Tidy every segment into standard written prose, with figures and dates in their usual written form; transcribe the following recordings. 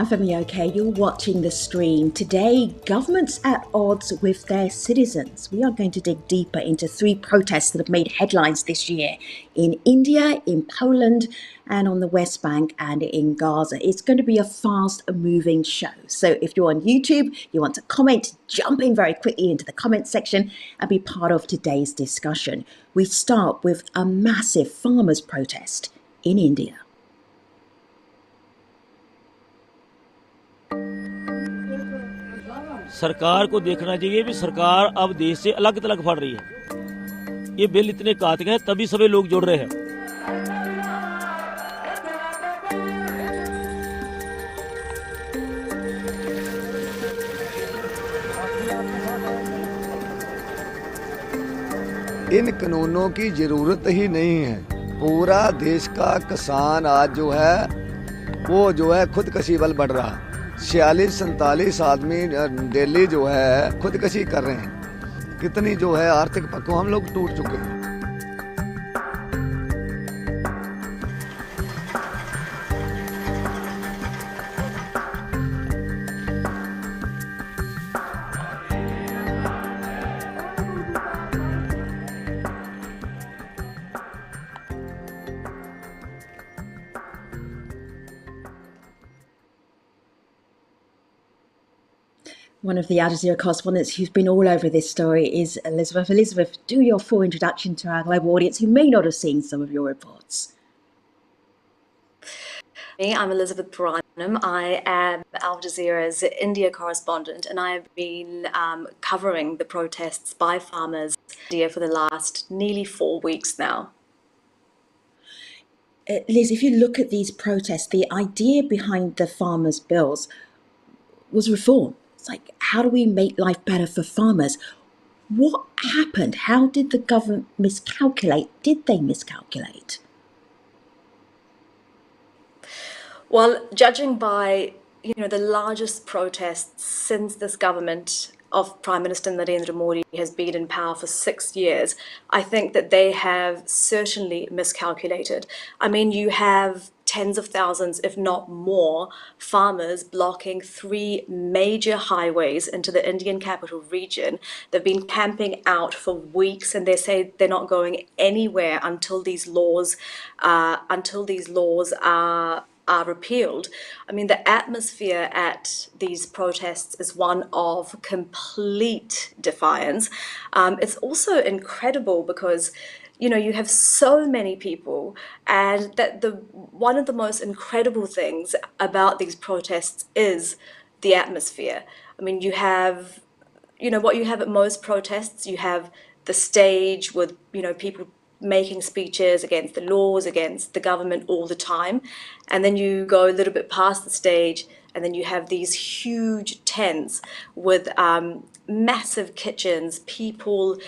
I'm Femi OK. You're watching the stream. Today, governments at odds with their citizens. We are going to dig deeper into 3 protests that have made headlines this year in India, in Poland, and on the West Bank and in Gaza. It's going to be a fast-moving show. So if you're on YouTube, you want to comment, jump in very quickly into the comment section and be part of today's discussion. We start with a massive farmers' protest in India. सरकार को देखना चाहिए भी सरकार अब देश से अलग थलग फड़ रही है। ये बिल इतने घातक हैं तभी सभी लोग जुड़ रहे हैं। इन कानूनों की जरूरत ही नहीं है। पूरा देश का किसान आज जो है वो जो है खुदकशी बल बढ़ रहा है। 46-47 आदमी डेली जो है खुदकशी कर रहे हैं। कितनी जो है आर्थिक पक्कों हम लोग टूट चुके हैं। One of the Al Jazeera correspondents who's been all over this story is Elizabeth. Elizabeth, do your full introduction to our global audience who may not have seen some of your reports. I'm Elizabeth Branham. I am Al Jazeera's India correspondent, and I have been covering the protests by farmers in India for the last nearly 4 weeks now. Liz, if you look at these protests, the idea behind the farmers' bills was reform. It's like, how do we make life better for farmers? What happened? How did the government miscalculate? Did they miscalculate? Well, judging by, the largest protests since this government of Prime Minister Narendra Modi has been in power for 6 years, I think that they have certainly miscalculated. I mean, you have tens of thousands, if not more, farmers blocking 3 major highways into the Indian capital region. They've been camping out for weeks, and they say they're not going anywhere until these laws are repealed. I mean, the atmosphere at these protests is one of complete defiance. It's also incredible because you have so many people, and that one of the most incredible things about these protests is the atmosphere. I mean, you have, what you have at most protests, you have the stage with, people making speeches against the laws, against the government all the time. And then you go a little bit past the stage, and then you have these huge tents with massive kitchens, people,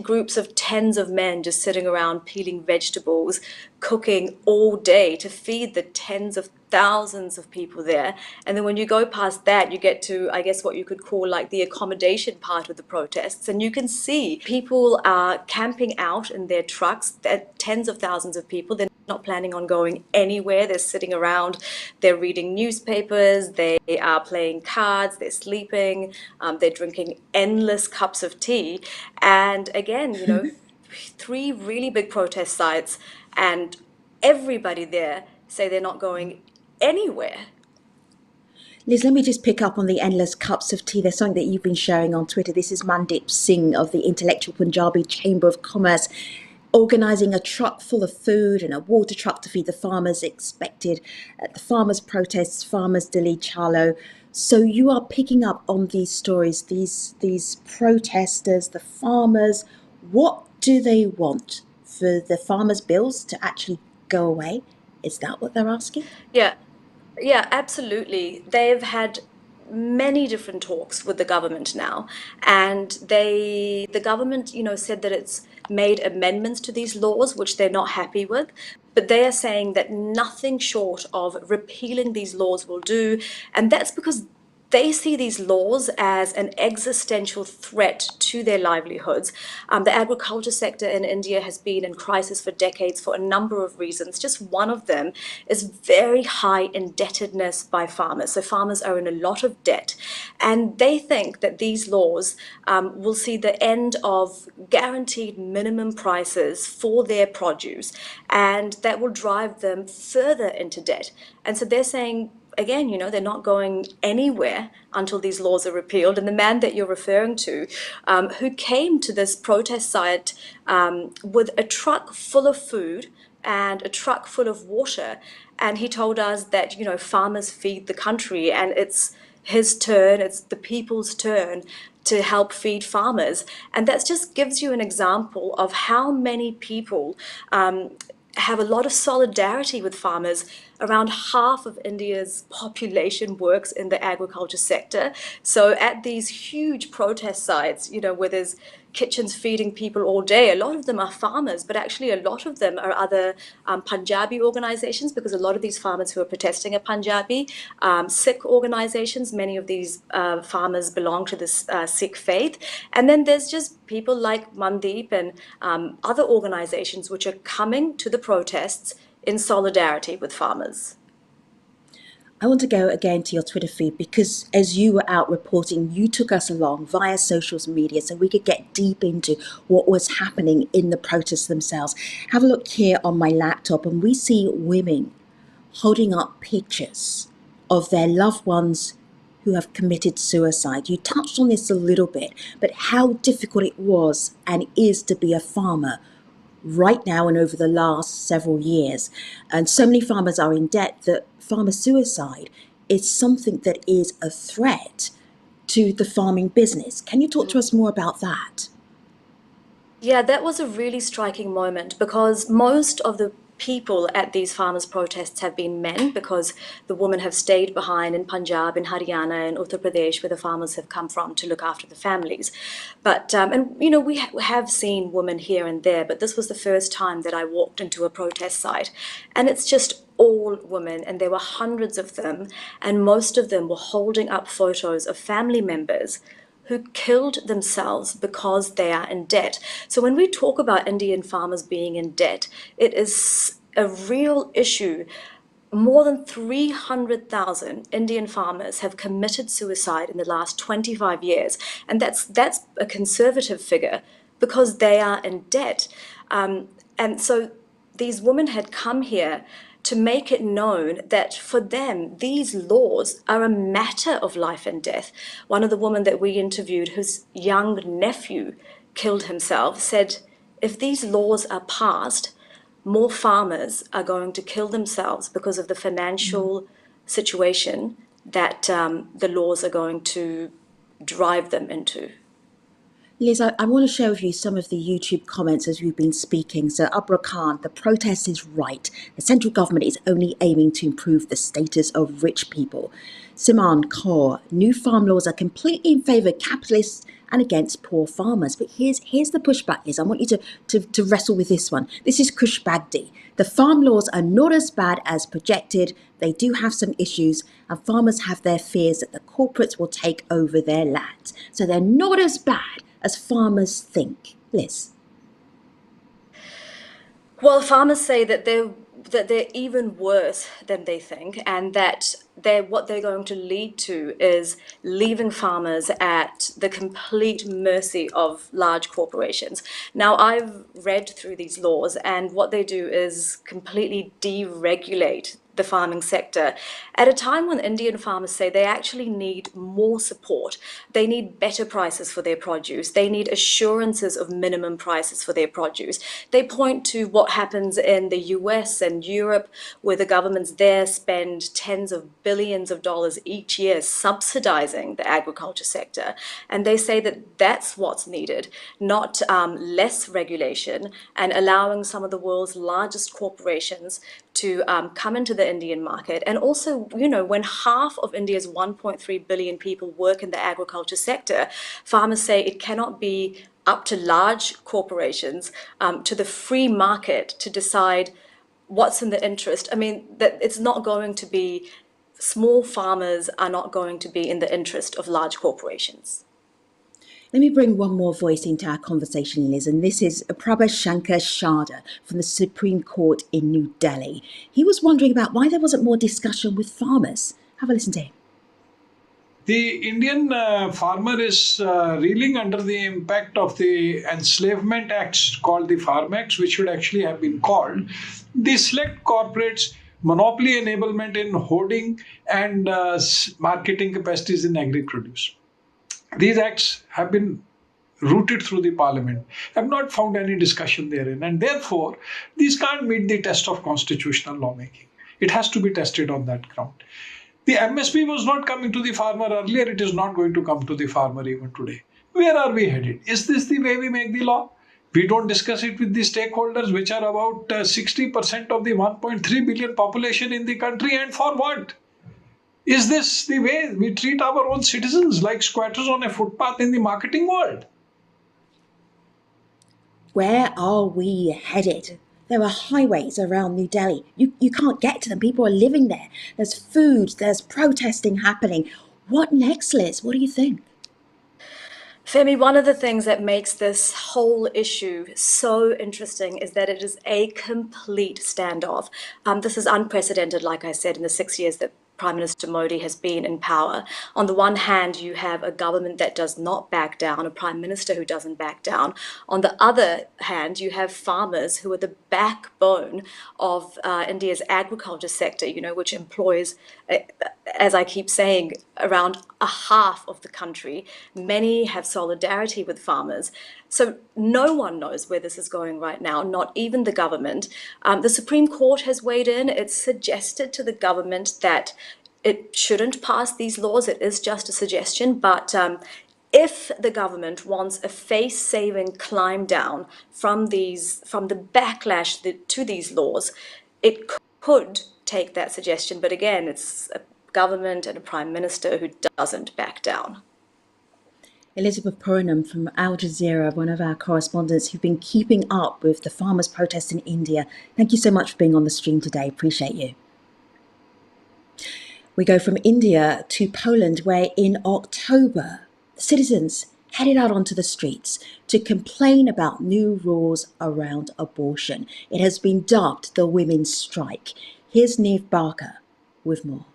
groups of tens of men just sitting around peeling vegetables, cooking all day to feed the tens of thousands of people there. And then when you go past that, you get to, I guess, what you could call like the accommodation part of the protests. And you can see people are camping out in their trucks, tens of thousands of people. They're not planning on going anywhere. They're sitting around, they're reading newspapers, they are playing cards, they're sleeping, they're drinking endless cups of tea. And again, 3 really big protest sites, and everybody there say they're not going anywhere. Liz, let me just pick up on the endless cups of tea. There's something that you've been sharing on Twitter. This is Mandip Singh of the Intellectual Punjabi Chamber of Commerce, organising a truck full of food and a water truck to feed the farmers expected at the farmers' protests, Farmers Delhi Chalo. So you are picking up on these stories, these protesters, the farmers. What do they want? For the farmers' bills to actually go away? Is that what they're asking? Yeah, absolutely. They've had many different talks with the government now, and the government, said that it's made amendments to these laws, which they're not happy with, but they are saying that nothing short of repealing these laws will do, and that's because they see these laws as an existential threat to their livelihoods. The agriculture sector in India has been in crisis for decades for a number of reasons. Just one of them is very high indebtedness by farmers. So farmers are in a lot of debt, and they think that these laws will see the end of guaranteed minimum prices for their produce, and that will drive them further into debt. And so they're saying, again, they're not going anywhere until these laws are repealed. And the man that you're referring to, who came to this protest site with a truck full of food and a truck full of water, and he told us that, farmers feed the country, and it's his turn, it's the people's turn to help feed farmers. And that just gives you an example of how many people have a lot of solidarity with farmers. Around half of India's population works in the agriculture sector. So at these huge protest sites, where there's kitchens feeding people all day, a lot of them are farmers, but actually a lot of them are other Punjabi organizations, because a lot of these farmers who are protesting are Punjabi, Sikh organizations. Many of these farmers belong to this Sikh faith. And then there's just people like Mandeep and other organizations which are coming to the protests in solidarity with farmers. I want to go again to your Twitter feed, because as you were out reporting, you took us along via social media so we could get deep into what was happening in the protests themselves. Have a look here on my laptop, and we see women holding up pictures of their loved ones who have committed suicide. You touched on this a little bit, but how difficult it was and is to be a farmer right now and over the last several years. And so many farmers are in debt that farmer suicide is something that is a threat to the farming business. Can you talk to us more about that? Yeah, that was a really striking moment, because most of the people at these farmers' protests have been men, because the women have stayed behind in Punjab, in Haryana, and Uttar Pradesh, where the farmers have come from, to look after the families. But, we have seen women here and there, but this was the first time that I walked into a protest site. And it's just all women, and there were hundreds of them, and most of them were holding up photos of family members who killed themselves because they are in debt. So when we talk about Indian farmers being in debt, it is a real issue. More than 300,000 Indian farmers have committed suicide in the last 25 years. And that's a conservative figure, because they are in debt. And so these women had come here to make it known that for them, these laws are a matter of life and death. One of the women that we interviewed, whose young nephew killed himself, said, if these laws are passed, more farmers are going to kill themselves because of the financial situation that the laws are going to drive them into. Liz, I want to share with you some of the YouTube comments as we've been speaking. So Abra Khan, the protest is right. The central government is only aiming to improve the status of rich people. Siman Kaur, new farm laws are completely in favour of capitalists and against poor farmers. But here's the pushback, Liz. I want you to wrestle with this one. This is Kush Bagdi. The farm laws are not as bad as projected. They do have some issues, and farmers have their fears that the corporates will take over their land. So they're not as bad as farmers think. Liz? Well, farmers say that they're even worse than they think, and that what they're going to lead to is leaving farmers at the complete mercy of large corporations. Now, I've read through these laws, and what they do is completely deregulate the farming sector at a time when Indian farmers say they actually need more support. They need better prices for their produce. They need assurances of minimum prices for their produce. They point to what happens in the US and Europe, where the governments there spend tens of billions of dollars each year subsidizing the agriculture sector. And they say that that's what's needed, not less regulation and allowing some of the world's largest corporations to come into the Indian market. And also, when half of India's 1.3 billion people work in the agriculture sector, farmers say it cannot be up to large corporations, to the free market to decide what's in the interest. I mean, that it's not going to be small farmers are not going to be in the interest of large corporations. Let me bring one more voice into our conversation, Liz, and this is Prabha Shankar Sharda from the Supreme Court in New Delhi. He was wondering about why there wasn't more discussion with farmers. Have a listen to him. The Indian farmer is reeling under the impact of the enslavement acts called the Farm Acts, which should actually have been called the select corporates monopoly enablement in hoarding and marketing capacities in agri-produce. These acts have been rooted through the parliament, have not found any discussion therein, and therefore these can't meet the test of constitutional lawmaking. It has to be tested on that ground. The MSP was not coming to the farmer earlier, it is not going to come to the farmer even today. Where are we headed? Is this the way we make the law? We don't discuss it with the stakeholders, which are about 60% of the 1.3 billion population in the country, and for what? Is this the way we treat our own citizens like squatters on a footpath in the marketing world? Where are we headed? There are highways around New Delhi. You can't get to them. People are living there. There's food. There's protesting happening. What next, Liz? What do you think? Femi, one of the things that makes this whole issue so interesting is that it is a complete standoff. This is unprecedented, like I said, in the 6 years that Prime Minister Modi has been in power. On the one hand, you have a government that does not back down, a prime minister who doesn't back down. On the other hand, you have farmers who are the backbone of India's agriculture sector, which employs, as I keep saying, around a half of the country. Many have solidarity with farmers. So no one knows where this is going right now, not even the government. The Supreme Court has weighed in. It's suggested to the government that it shouldn't pass these laws. It is just a suggestion. But if the government wants a face-saving climb down from the backlash to these laws, it could take that suggestion. But again, it's a government and a prime minister who doesn't back down. Elizabeth Puranam from Al Jazeera, one of our correspondents who've been keeping up with the farmers' protests in India. Thank you so much for being on the stream today. Appreciate you. We go from India to Poland, where in October, citizens headed out onto the streets to complain about new rules around abortion. It has been dubbed the Women's Strike. Here's Neve Barker with more.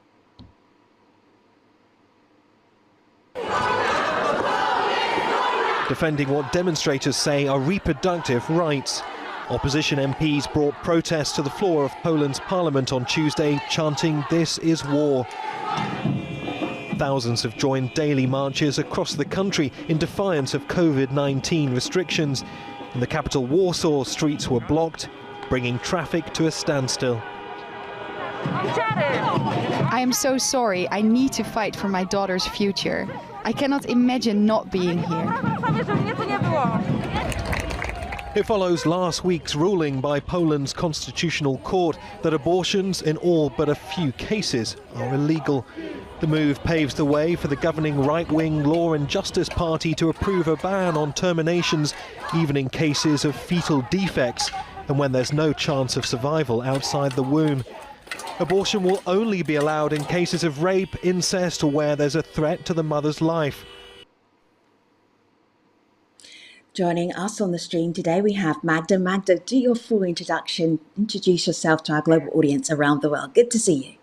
Defending what demonstrators say are reproductive rights. Opposition MPs brought protests to the floor of Poland's parliament on Tuesday, chanting, "This is war." Thousands have joined daily marches across the country in defiance of COVID-19 restrictions. In the capital Warsaw, streets were blocked, bringing traffic to a standstill. I am so sorry. I need to fight for my daughter's future. I cannot imagine not being here. It follows last week's ruling by Poland's constitutional court that abortions in all but a few cases are illegal. The move paves the way for the governing right-wing Law and Justice Party to approve a ban on terminations, even in cases of fetal defects and when there's no chance of survival outside the womb. Abortion will only be allowed in cases of rape, incest, or where there's a threat to the mother's life. Joining us on the stream today, we have Magda. Magda, do your full introduction. Introduce yourself to our global audience around the world. Good to see you.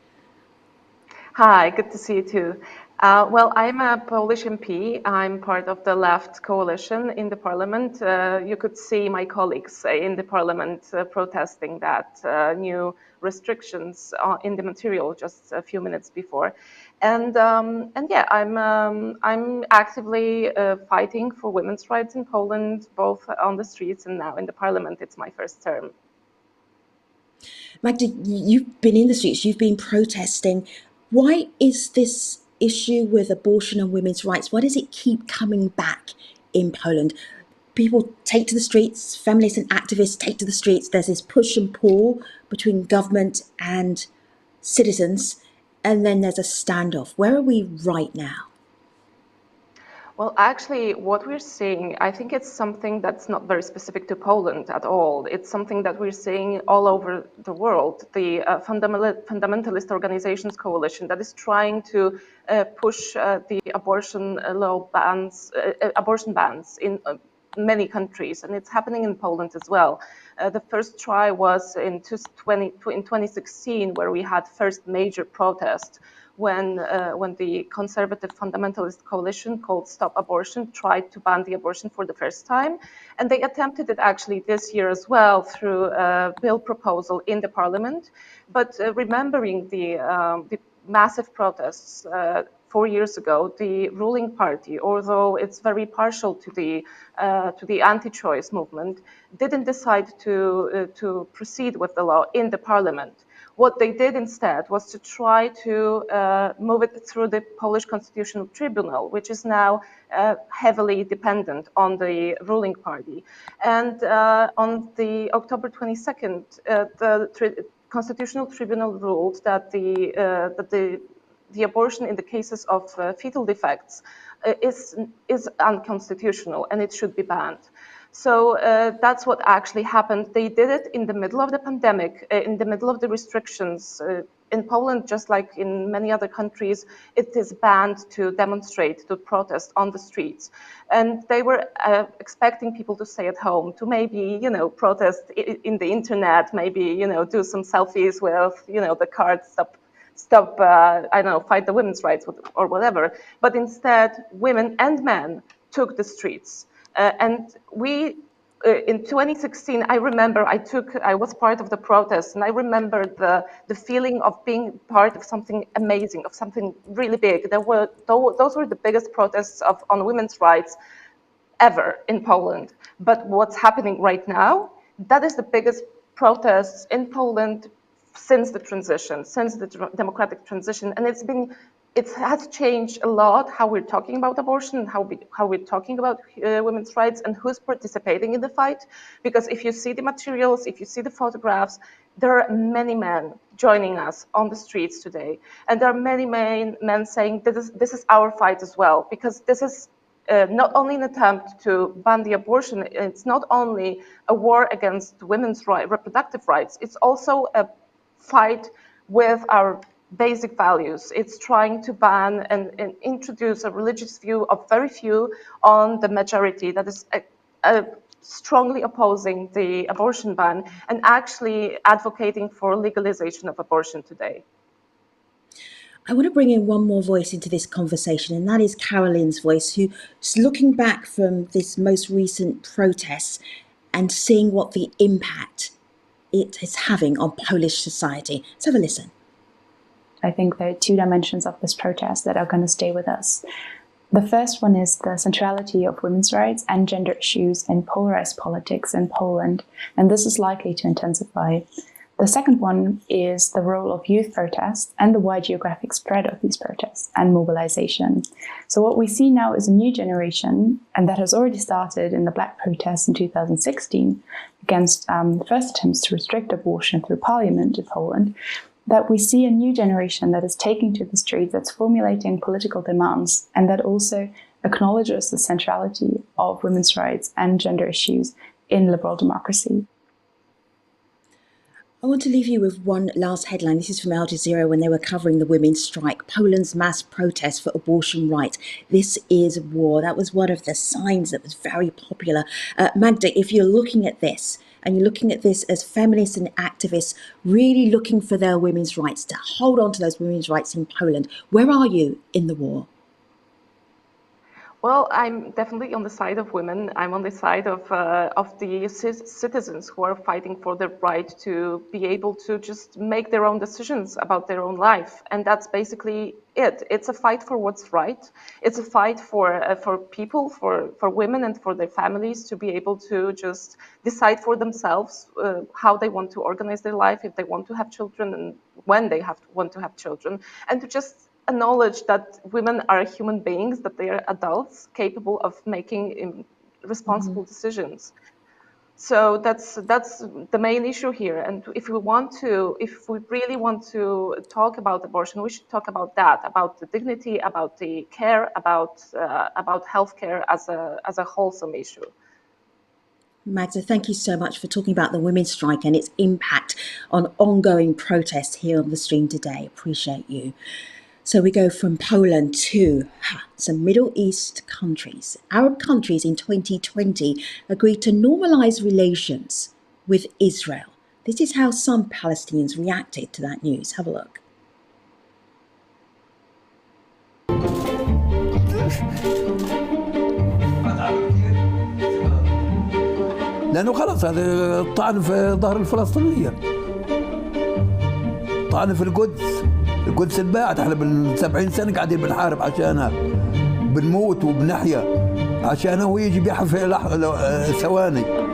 Hi, good to see you too. Well, I'm a Polish MP. I'm part of the left coalition in the parliament. You could see my colleagues in the parliament protesting that new restrictions in the material just a few minutes before. And yeah, I'm actively fighting for women's rights in Poland, both on the streets and now in the parliament. It's my first term. Magda, you've been in the streets, you've been protesting. Why is this issue with abortion and women's rights, why does it keep coming back in Poland? People take to the streets, feminists and activists take to the streets. There's this push and pull between government and citizens, and then there's a standoff. Where are we right now? Well, actually, what we're seeing, I think it's something that's not very specific to Poland at all. It's something that we're seeing all over the world. The fundamentalist organizations coalition that is trying to push the abortion bans in many countries, and it's happening in Poland as well. The first try was in 2016, where we had first major protest when the conservative fundamentalist coalition called Stop Abortion tried to ban the abortion for the first time. And they attempted it actually this year as well through a bill proposal in the parliament. But remembering the massive protests 4 years ago, the ruling party, although it's very partial to the anti-choice movement, didn't decide to proceed with the law in the parliament. What they did instead was to try to move it through the Polish Constitutional Tribunal, which is now heavily dependent on the ruling party. And on the October 22nd, the Constitutional Tribunal ruled that the abortion in the cases of fetal defects is unconstitutional and it should be banned. So that's what actually happened. They did it in the middle of the pandemic, in the middle of the restrictions. In Poland, just like in many other countries, it is banned to demonstrate, to protest on the streets. And they were expecting people to stay at home, to maybe, protest in the internet, maybe, do some selfies with, the card stop, I don't know, fight the women's rights or whatever. But instead, women and men took the streets. And we, in 2016, I remember I was part of the protest, and I remember the feeling of being part of something amazing, of something really big. Those were the biggest protests on women's rights ever in Poland. But what's happening right now, that is the biggest protests in Poland since the transition, since the democratic transition, and it has changed a lot how we're talking about abortion, how we're talking about women's rights, and who's participating in the fight. Because if you see the materials, if you see the photographs, there are many men joining us on the streets today, and there are many men saying this is our fight as well, because this is not only an attempt to ban the abortion, it's not only a war against women's reproductive rights, it's also a fight with our basic values. It's trying to ban and introduce a religious view of very few on the majority that is strongly opposing the abortion ban and actually advocating for legalization of abortion today. I want to bring in one more voice into this conversation, and that is Caroline's voice, who's looking back from this most recent protests and seeing what the impact it is having on Polish society. Let's have a listen. I think there are two dimensions of this protest that are going to stay with us. The first one is the centrality of women's rights and gender issues in polarized politics in Poland, and this is likely to intensify. The second one is the role of youth protests and the wide geographic spread of these protests and mobilization. So what we see now is a new generation, and that has already started in the Black protests in 2016 against the first attempts to restrict abortion through parliament in Poland, that we see a new generation that is taking to the streets, that's formulating political demands, and that also acknowledges the centrality of women's rights and gender issues in liberal democracy. I want to leave you with one last headline. This is from Al Jazeera when they were covering the women's strike. Poland's mass protest for abortion rights. This is war. That was one of the signs that was very popular. Magda, if you're looking at this, and you're looking at this as feminists and activists really looking for their women's rights, to hold on to those women's rights in Poland, where are you in the war? Well, I'm definitely on the side of women. I'm on the side of the citizens who are fighting for their right to be able to just make their own decisions about their own life. And that's basically it. It's a fight for what's right. It's a fight for people, for women and for their families to be able to just decide for themselves how they want to organize their life, if they want to have children and when they want to have children, and to just acknowledge that women are human beings, that they are adults capable of making responsible decisions. So that's the main issue here. And if we really want to talk about abortion, we should talk about that, about the dignity, about the care, about healthcare as a wholesome issue. Magda, thank you so much for talking about the women's strike and its impact on ongoing protests here on the stream today. Appreciate you. So we go from Poland to some Middle East countries. Arab countries in 2020 agreed to normalize relations with Israel. This is how some Palestinians reacted to that news. Have a look. لأنه خلاص هذا طعن في ظهر الفلسطينيين، طعن في القدس انباعت. احنا بال70 سنة قاعدين بنحارب عشانها، بنموت وبنحيا عشانها، ويجي بيحف في ثواني.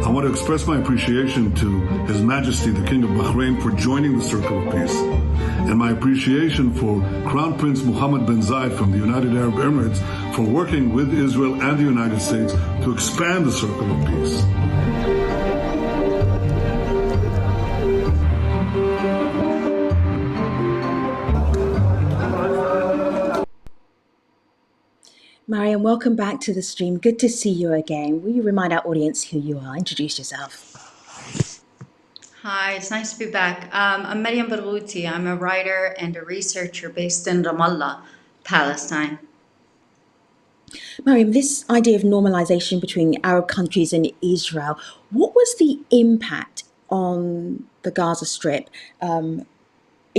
I want to express my appreciation to His Majesty the King of Bahrain for joining the Circle of Peace, and my appreciation for Crown Prince Mohammed bin Zayed from the United Arab Emirates for working with Israel and the United States to expand the Circle of Peace. Mariam, welcome back to the stream. Good to see you again. Will you remind our audience who you are? Introduce yourself. Hi, it's nice to be back. I'm Mariam Barghouti. I'm a writer and a researcher based in Ramallah, Palestine. Mariam, this idea of normalization between Arab countries and Israel, what was the impact on the Gaza Strip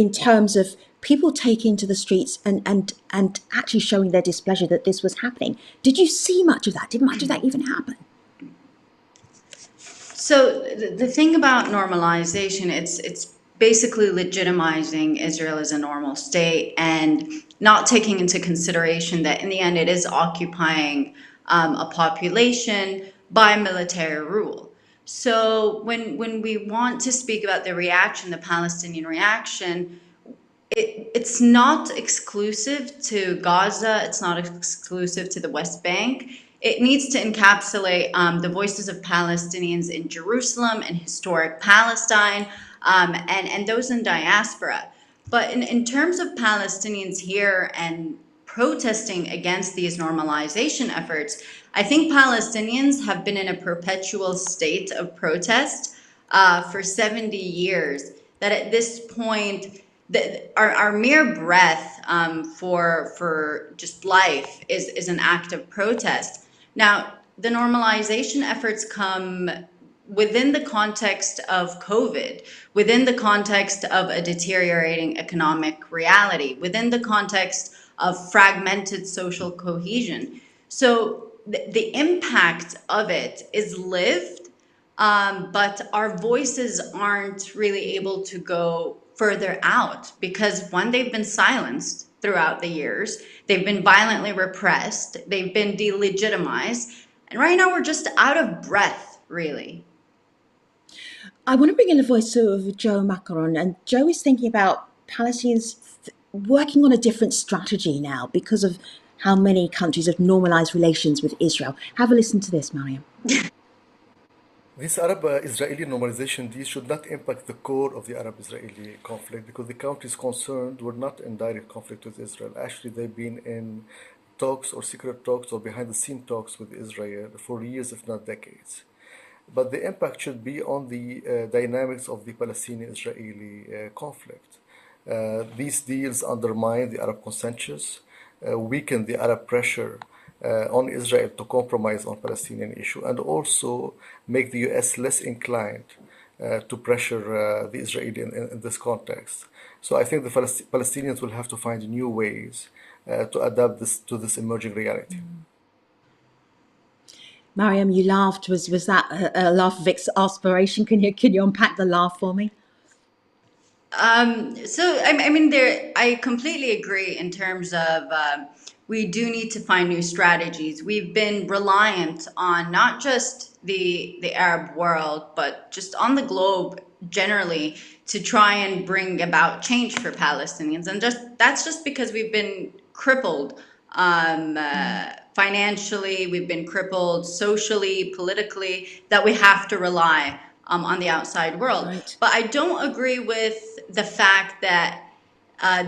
in terms of people taking to the streets and actually showing their displeasure that this was happening? Did you see much of that? Did much of that even happen? So the thing about normalization, it's basically legitimizing Israel as a normal state and not taking into consideration that in the end it is occupying a population by military rule. So when we want to speak about the reaction, the Palestinian reaction, it's not exclusive to Gaza. It's not exclusive to the West Bank. It needs to encapsulate the voices of Palestinians in Jerusalem and historic Palestine and those in diaspora. But in terms of Palestinians here and protesting against these normalization efforts, I think Palestinians have been in a perpetual state of protest for 70 years, that at this point, our mere breath for just life is an act of protest. Now, the normalization efforts come within the context of COVID, within the context of a deteriorating economic reality, within the context of fragmented social cohesion. So the impact of it is lived, but our voices aren't really able to go further out because, one, they've been silenced throughout the years, they've been violently repressed, they've been delegitimized, and right now we're just out of breath, really. I want to bring in the voice of Joe Macaron, and Joe is thinking about Palestinians working on a different strategy now because of how many countries have normalized relations with Israel. Have a listen to this, Mariam. This Arab-Israeli normalization deal should not impact the core of the Arab-Israeli conflict because the countries concerned were not in direct conflict with Israel. Actually, they've been in talks or secret talks or behind-the-scene talks with Israel for years, if not decades. But the impact should be on the dynamics of the Palestinian-Israeli conflict. These deals undermine the Arab consensus, weaken the Arab pressure on Israel to compromise on Palestinian issue, and also make the US less inclined to pressure the Israeli in this context. So I think the Palestinians will have to find new ways to adapt to this emerging reality. Mariam, you laughed. Was that a laugh of exasperation? Can you unpack the laugh for me? So I mean, I completely agree in terms of we do need to find new strategies. We've been reliant on not just the Arab world, but just on the globe generally, to try and bring about change for Palestinians. And that's just because we've been crippled financially, we've been crippled socially, politically, that we have to rely on the outside world. Right. But I don't agree with the fact that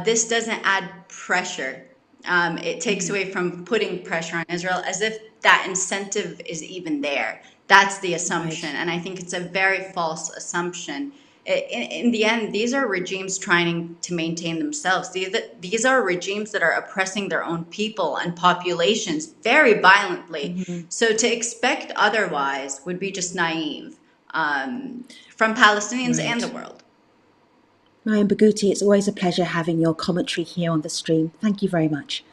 this doesn't add pressure. It takes away from putting pressure on Israel, as if that incentive is even there. That's the assumption. Right. And I think it's a very false assumption. In the end, these are regimes trying to maintain themselves. These are regimes that are oppressing their own people and populations very violently. So to expect otherwise would be just naive from Palestinians and the world. Mariam Barghouti, it's always a pleasure having your commentary here on the stream. Thank you very much.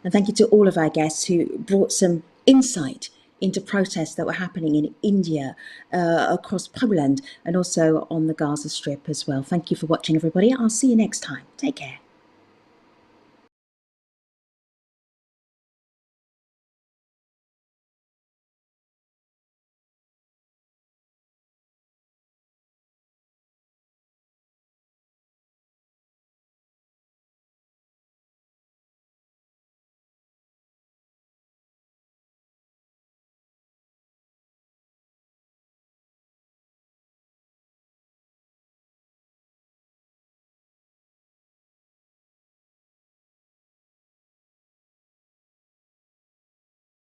And thank you to all of our guests who brought some insight into protests that were happening in India, across Poland, and also on the Gaza Strip as well. Thank you for watching, everybody. I'll see you next time. Take care.